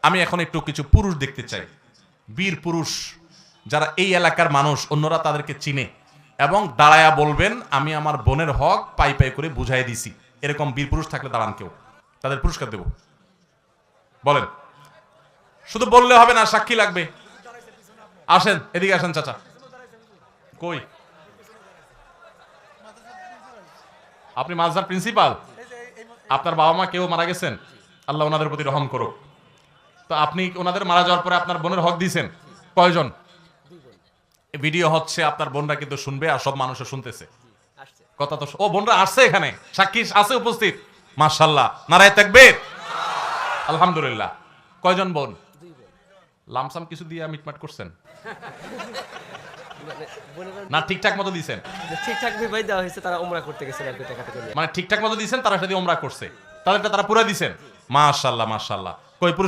আমি এখন একটু কিছু পুরুষ দেখতে চাই, বীর পুরুষ যারা এই এলাকার মানুষ, অন্যরা তাদেরকে চিনে এবং দাঁড়ায়া বলবেন আমি আমার বোনের হক পাই পাই করে বুঝাই দিছি। এরকম বীর পুরুষ থাকলে দাঁড়ান, কেউ তাদের পুরস্কার দেব। বলেন, শুধু বললে হবে না, সাক্ষী লাগবে। আসেন, এদিকে আসেন চাচা। কই আপনি? মাদ্রাসার প্রিন্সিপাল? আপনার বাবা মা কেউ মারা গেছেন, আল্লাহ ওনাদের প্রতি রহম করুক। তো আপনি ওনাদের মারা যাওয়ার পরে আপনার বোনের হক দিয়েছেন কয়জন? ভিডিও হচ্ছে, আপনার বোনরা কিন্তু শুনবে আর সব মানুষও শুনতেছে কথা। তো ও বোনরা আসছে, এখানে সাক্ষী আছে উপস্থিত, মাশাআল্লাহ, নারায়ে তাকবীর, আলহামদুলিল্লাহ। কয়জন বোন? লামসাম কিছু দিয়ে মিটমাট করছেন না? ঠিকঠাক মতো দিয়েছেন? ঠিকঠাক ভাই দেওয়া হয়েছে, তারা উমরা করতে গেছে আর কি, টাকাটা করে। মানে ঠিকঠাক মতো দিয়েছেন, তারা সাথে ওমরা করছে, তাদেরটা তারা পুরো দিয়েছেন। মাশাআল্লাহ মাশাআল্লাহ। কই পুরুষ